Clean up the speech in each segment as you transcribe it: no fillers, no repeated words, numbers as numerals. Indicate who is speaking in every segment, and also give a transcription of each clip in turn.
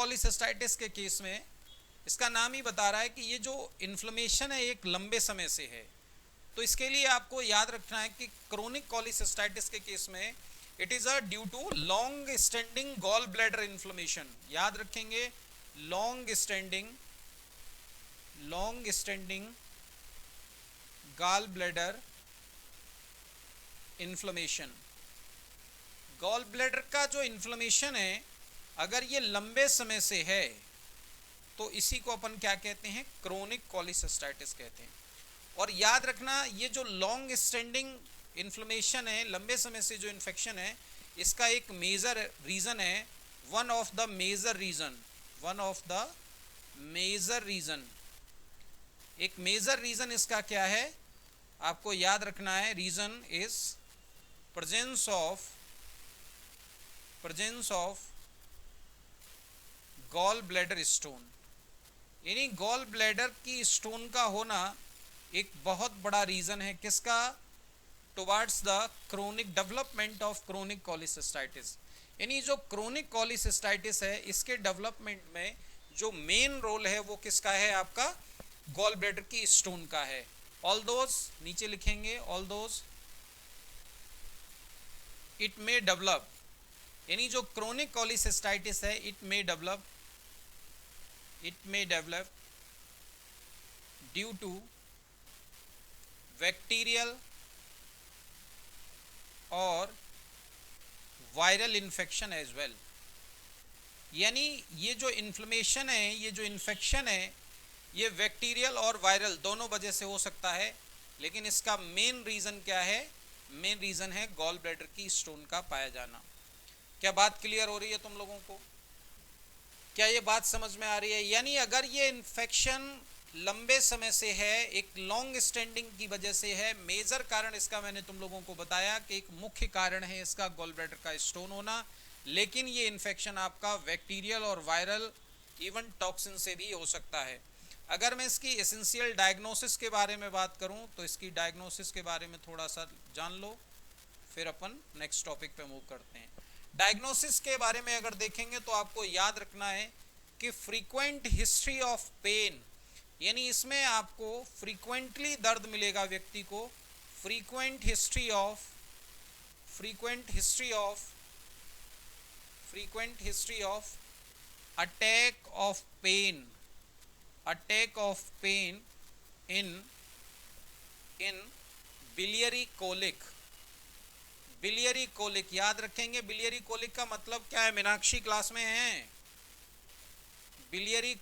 Speaker 1: कॉलीसिस्टाइटिस के केस में इसका नाम ही बता रहा है कि ये जो इन्फ्लेमेशन है एक लंबे समय से है। तो इसके लिए आपको याद रखना है कि क्रोनिक कॉलीसिस्टाइटिस के केस में it is a due to long standing gall bladder inflammation. याद रखेंगे, long standing gall bladder inflammation. Gall bladder का जो इन्फ्लेमेशन है अगर ये लंबे समय से है तो इसी को अपन क्या कहते हैं, क्रोनिक कॉलीसिस्टाइटिस कहते हैं। और याद रखना ये जो लॉन्ग स्टैंडिंग इन्फ्लेमेशन है, लंबे समय से जो इन्फेक्शन है, इसका एक मेजर रीजन है, one of the major reason, एक मेजर रीजन इसका क्या है आपको याद रखना है। Reason is presence of gall bladder stone. यानी गॉल ब्लैडर की स्टोन का होना एक बहुत बड़ा रीजन है किसका, towards the chronic development of chronic cholecystitis. यानी जो क्रोनिक कॉलीसिस्टाइटिस है इसके डेवलपमेंट में जो मेन रोल है वो किसका है, आपका गॉल ब्लैडर की स्टोन का है। ऑल दोज नीचे लिखेंगे, all those it may develop, यानी जो क्रोनिक कॉलीसिस्टाइटिस है it may develop due to bacterial और वायरल इन्फेक्शन एज वेल। यानी ये जो इन्फ्लेमेशन है, ये जो इन्फेक्शन है, ये बैक्टीरियल और वायरल दोनों वजह से हो सकता है, लेकिन इसका मेन रीजन क्या है, मेन रीजन है गॉल ब्लैडर की स्टोन का पाया जाना। क्या बात क्लियर हो रही है तुम लोगों को? क्या ये बात समझ में आ रही है? यानी अगर ये इन्फेक्शन लंबे समय से है, एक लॉन्ग स्टैंडिंग की वजह से है, मेजर कारण इसका मैंने तुम लोगों को बताया कि एक मुख्य कारण है इसका गॉल ब्लैडर का स्टोन होना, लेकिन ये इन्फेक्शन आपका बैक्टीरियल और वायरल इवन टॉक्सिन से भी हो सकता है। अगर मैं इसकी एसेंशियल डायग्नोसिस के बारे में बात करूं तो इसकी डायग्नोसिस के बारे में थोड़ा सा जान लो, फिर अपन नेक्स्ट टॉपिक पे मूव करते हैं। डायग्नोसिस के बारे में अगर देखेंगे तो आपको याद रखना है कि फ्रीक्वेंट हिस्ट्री ऑफ पेन, यानी इसमें आपको फ्रीक्वेंटली दर्द मिलेगा व्यक्ति को, frequent history of attack of pain in biliary colic. याद रखेंगे बिलियरी कोलिक का मतलब क्या है, मीनाक्षी क्लास में है। बिलियरी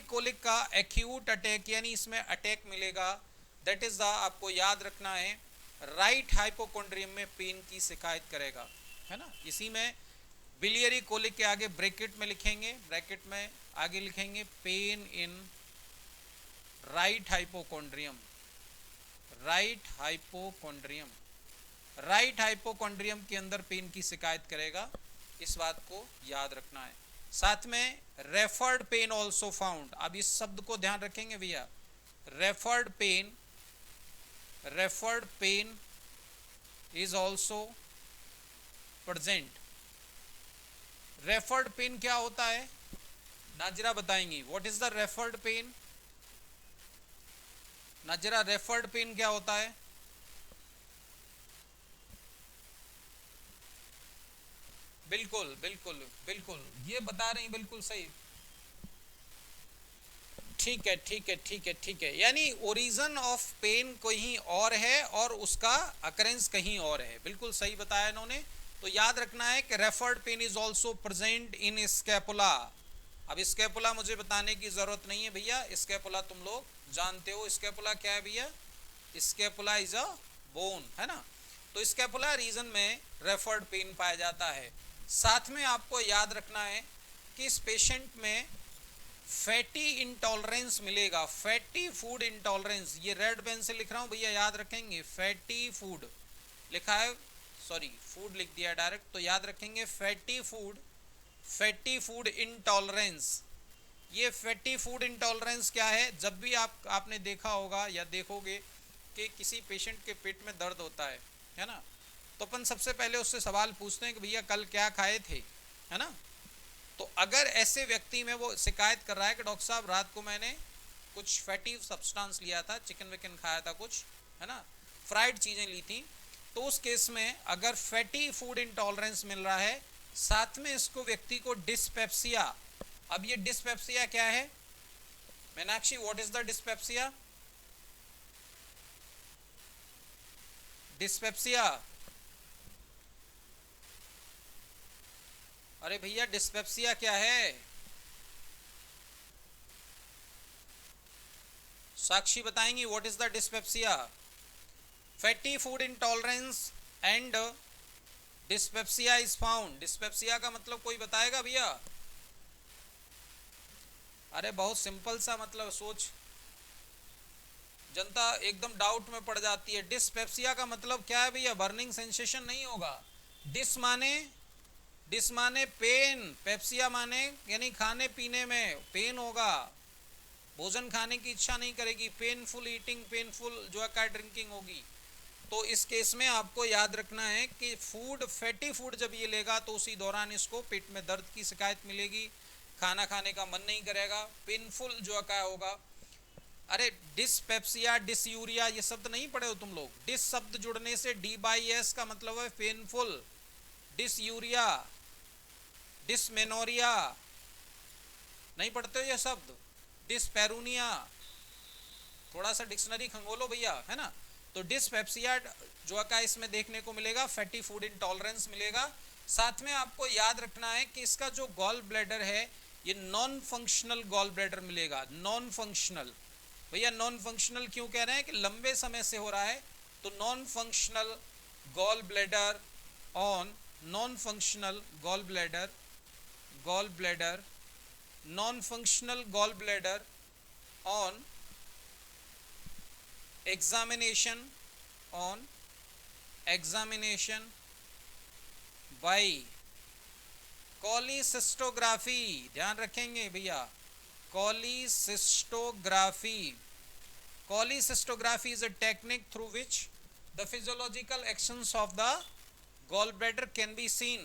Speaker 1: कोलिक का एक्यूट अटैक, यानी इसमें अटैक मिलेगा, दैट इज द, आपको याद रखना है, राइट हाइपोकॉन्ड्रियम में पेन की शिकायत करेगा, है ना। इसी में बिलियरी कोलिक के आगे ब्रैकेट में लिखेंगे, ब्रैकेट में आगे लिखेंगे पेन इन राइट हाइपोकॉन्ड्रियम के अंदर पेन की शिकायत करेगा, इस बात को याद रखना है। साथ में रेफर्ड पेन ऑल्सो फाउंड, अब इस शब्द को ध्यान रखेंगे भैया, referred pain is also present. Referred pain क्या होता है, नाजरा बताएंगी, what is the referred pain? Nazra, referred pain क्या होता है? बिल्कुल ये बता रही, बिल्कुल सही। ठीक है, यानी ओरिजिन ऑफ पेन कहीं और है और उसका अकरेंस कहीं और है, बिल्कुल सही बताया इन्होंने। तो याद रखना है कि referred pain is also present in scapula. अब स्कैपुला मुझे बताने की जरूरत नहीं है भैया, स्कैपुला तुम लोग जानते हो। स्कैपुला क्या है भैया? स्कैपुला इज अ बोन, है ना। तो स्कैपुला रीजन में रेफर्ड पेन पाया जाता है। साथ में आपको याद रखना है कि इस पेशेंट में फैटी इंटॉलरेंस मिलेगा, फैटी फूड इंटॉलरेंस। ये रेड पेन से लिख रहा हूं भैया, याद रखेंगे, फैटी फूड लिखा है, सॉरी फूड लिख दिया डायरेक्ट, तो याद रखेंगे फैटी फूड इंटॉलरेंस। ये फैटी फूड इंटॉलरेंस क्या है? जब भी आपने देखा होगा या देखोगे कि किसी पेशेंट के पेट में दर्द होता है ना, तो अपन सबसे पहले उससे सवाल पूछते हैं कि भैया कल क्या खाए थे, है ना। तो अगर ऐसे व्यक्ति में वो शिकायत कर रहा है कि डॉक्टर साहब रात को मैंने कुछ फैटी सब्सटेंस लिया था, चिकन विकन खाया था कुछ, है ना, फ्राइड चीजें ली थी, तो उस केस में अगर फैटी फूड इंटॉलरेंस मिल रहा है, साथ में इसको व्यक्ति को डिस्पेप्सिया। अब ये डिस्पेप्सिया क्या है Meenakshi, what is the dyspepsia? Dyspepsia, अरे भैया डिस्पेप्सिया क्या है? साक्षी बताएंगी what is the dyspepsia? Fatty food intolerance and dyspepsia is found. Dyspepsia का मतलब कोई बताएगा भैया? अरे बहुत सिंपल सा मतलब, सोच जनता एकदम डाउट में पड़ जाती है। डिस्पेप्सिया का मतलब क्या है भैया? बर्निंग सेंसेशन नहीं होगा। डिस माने पेन, पेप्सिया माने यानी खाने पीने में पेन होगा, भोजन खाने की इच्छा नहीं करेगी, पेनफुल ईटिंग, पेनफुल जो है ड्रिंकिंग होगी। तो इस केस में आपको याद रखना है कि फूड, फैटी फूड जब ये लेगा तो उसी दौरान इसको पेट में दर्द की शिकायत मिलेगी, खाना खाने का मन नहीं करेगा, पेनफुल जो क्या होगा। अरे डिस्पेप्सिया, डिसयूरिया ये शब्द नहीं पढ़े हो तुम लोग? डिस शब्द जुड़ने से डी बाई एस का मतलब है पेनफुल, डिसयूरिया, डिसमेनोरिया नहीं पढ़ते हो ये शब्द? डिस्पेरूनिया, थोड़ा सा डिक्शनरी खंगोलो भैया, है ना। तो डिस्पेप्सिया जो का इसमें देखने को मिलेगा, फैटी फूड इंटॉलरेंस मिलेगा। साथ में आपको याद रखना है कि इसका जो गॉल ब्लैडर है ये नॉन फंक्शनल गॉल ब्लैडर मिलेगा। नॉन फंक्शनल, भैया नॉन फंक्शनल क्यों कह रहे हैं? कि लंबे समय से हो रहा है, तो non functional gall bladder on, non functional gall bladder, gall bladder, non functional gall bladder on examination, on examination by cholecystography. ध्यान रखेंगे भैया, कॉलीसिस्टोग्राफी। Cholecystography is a technique through which the physiological actions of the gallbladder can be seen।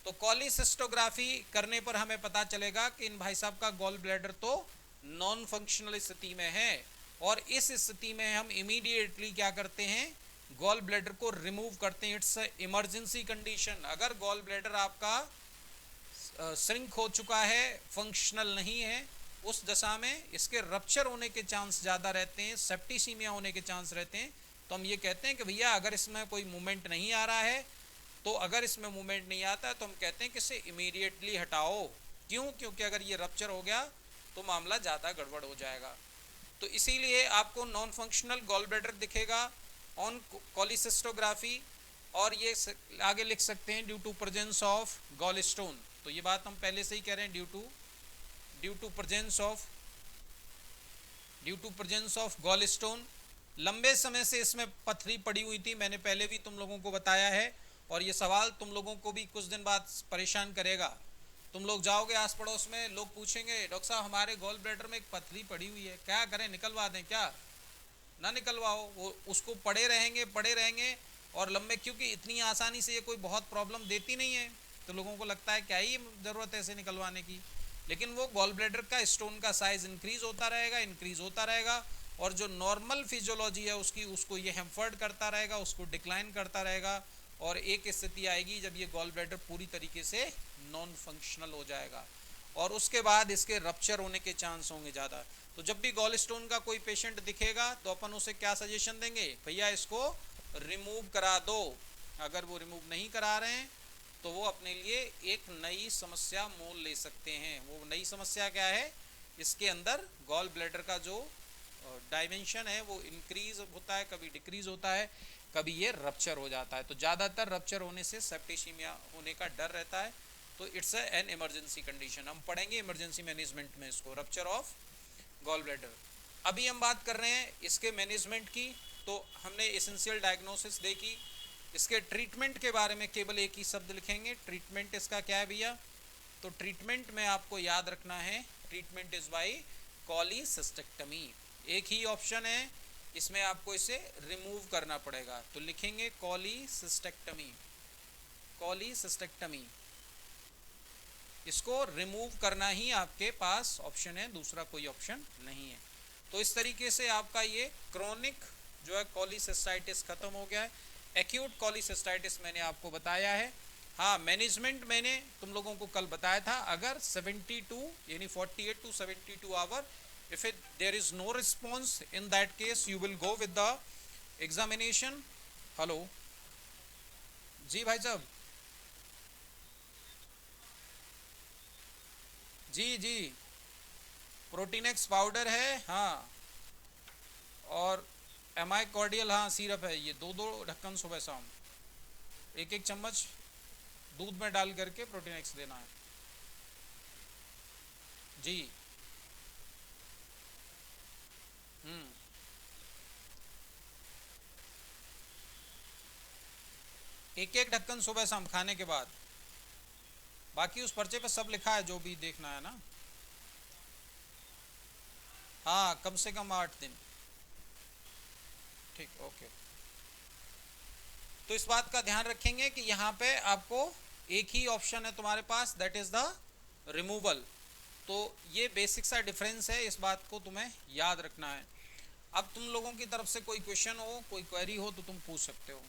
Speaker 1: तो कॉलीसिस्टोग्राफी करने पर हमें पता चलेगा कि इन भाई साहब का गॉल ब्लैडर तो नॉन फंक्शनल स्थिति में है, और इस स्थिति में हम इमीडिएटली क्या करते हैं? गॉल ब्लैडर को रिमूव करते हैं। It's emergency condition. अगर गॉल ब्लैडर आपका श्रिंक हो चुका है, फंक्शनल नहीं है, उस दशा में इसके रप्चर होने के चांस ज़्यादा रहते हैं, सेप्टिसीमिया होने के चांस रहते हैं। तो हम ये कहते हैं कि भैया अगर इसमें कोई मूवमेंट नहीं आ रहा है, तो अगर इसमें मूवमेंट नहीं आता है तो हम कहते हैं कि इसे इमीडिएटली हटाओ। क्यों? क्योंकि अगर ये रप्चर हो गया तो मामला ज़्यादा गड़बड़ हो जाएगा। तो इसीलिए आपको नॉन फंक्शनल गॉल ब्लैडर दिखेगा ऑन कॉलीसिस्टोग्राफी, और ये आगे लिख सकते हैं due to presence of gall stone. तो ये बात हम पहले से ही कह रहे हैं, due to presence of gall stone. लंबे समय से इसमें पथरी पड़ी हुई थी, मैंने पहले भी तुम लोगों को बताया है, और ये सवाल तुम लोगों को भी कुछ दिन बाद परेशान करेगा। तुम लोग जाओगे आस पड़ोस में, लोग पूछेंगे डॉक्टर साहब हमारे गॉल ब्लैडर में एक पथरी पड़ी हुई है, क्या करें, निकलवा दें क्या? ना निकलवाओ, वो उसको पड़े रहेंगे और लंबे, क्योंकि इतनी आसानी से ये कोई बहुत प्रॉब्लम देती नहीं है, तो लोगों को लगता है क्या ही ज़रूरत है इसे निकलवाने की। लेकिन वो गॉल ब्लैडर का स्टोन का साइज इंक्रीज होता रहेगा, और जो नॉर्मल फिजियोलॉजी है उसकी, उसको ये हैम्पर्ड करता रहेगा, उसको डिक्लाइन करता रहेगा, और एक स्थिति आएगी जब ये गॉल ब्लैडर पूरी तरीके से नॉन फंक्शनल हो जाएगा, और उसके बाद इसके रप्चर होने के चांस होंगे ज़्यादा। तो जब भी गॉल स्टोन का कोई पेशेंट दिखेगा तो अपन उसे क्या सजेशन देंगे? भैया इसको रिमूव करा दो। अगर वो रिमूव नहीं करा रहे हैं तो वो अपने लिए एक नई समस्या मोल ले सकते हैं। वो नई समस्या क्या है? इसके अंदर गॉल ब्लैडर का जो डायमेंशन है वो इंक्रीज होता है, कभी डिक्रीज होता है, कभी ये रप्चर हो जाता है। तो ज़्यादातर रप्चर होने से सेप्टिसीमिया होने का डर रहता है, तो इट्स एन इमरजेंसी कंडीशन। हम पढ़ेंगे इमरजेंसी मैनेजमेंट में इसको, रप्चर ऑफ गॉल ब्लैडर। अभी हम बात कर रहे हैं इसके मैनेजमेंट की। तो हमने एसेंशियल डायग्नोसिस देखी, इसके ट्रीटमेंट के बारे में केवल एक ही शब्द लिखेंगे, ट्रीटमेंट इसका क्या है भैया? तो ट्रीटमेंट में आपको याद रखना है, ट्रीटमेंट इज बाय कॉलीसिस्टेक्टमी। एक ही ऑप्शन है, इसमें आपको इसे रिमूव करना पड़ेगा, तो लिखेंगे कॉलीसिस्टेक्टमी। कॉलीसिस्टेक्टमी, इसको रिमूव करना ही आपके पास ऑप्शन है, दूसरा कोई ऑप्शन नहीं है। तो इस तरीके से आपका ये क्रोनिक जो है कॉलीसिस्टाइटिस खत्म हो गया है। एक्यूट कॉलीसिस्टाइटिस मैंने आपको बताया है। हाँ, मैनेजमेंट मैंने तुम लोगों को कल बताया था, अगर 72 यानी 48 to 72 hour, if it there is no response, in that case you will go with the examination। Hello जी भाई साहब, जी जी, प्रोटीनेक्स पाउडर है, हाँ, और एमाई कॉर्डियल, हाँ सिरप है, ये दो दो ढक्कन सुबह शाम एक एक चम्मच दूध में डाल करके प्रोटीनेक्स देना है। जी, हम्म, एक एक ढक्कन सुबह शाम खाने के बाद। बाकी उस पर्चे पे सब लिखा है जो भी देखना है ना। हाँ, कम से कम 8 दिन। ठीक, ओके। तो इस बात का ध्यान रखेंगे कि यहाँ पे आपको एक ही ऑप्शन है तुम्हारे पास, दैट इज द रिमूवल। तो ये बेसिक सा डिफरेंस है, इस बात को तुम्हें याद रखना है। अब तुम लोगों की तरफ से कोई क्वेश्चन हो, कोई क्वेरी हो तो तुम पूछ सकते हो।